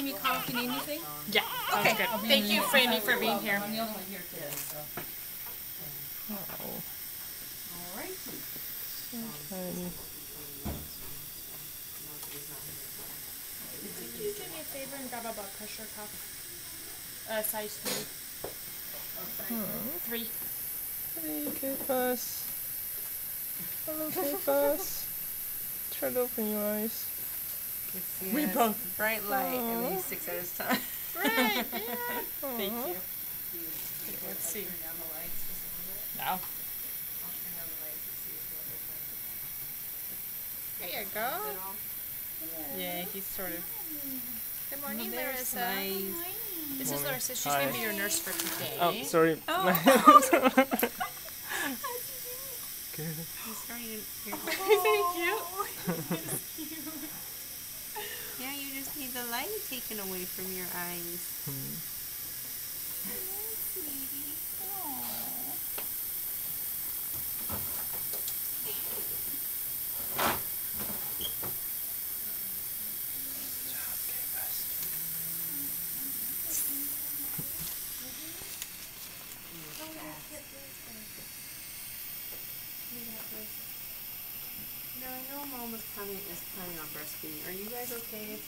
Give me a call if you need anything. Yeah. Okay. Good. Thank you, Franny, for being here. Oh. Tiny. Could you do me a favor and grab a blood pressure cup? Size 3. 3. Hey, K-Bus. Hello, K-Bus. Try to open your eyes. We both bright light at least 6 at a time. Right, yeah. Thank you. Let's see. No. There you go. Yeah, he's sort of. Good morning, Larissa. Nice. This is Larissa. She's going to be your nurse for today. Oh, sorry. Oh. Good. He's trying to. Isn't he cute? Yeah, you just need the light taken away from your eyes. Now I know Mom is planning on breastfeeding. Are you guys okay if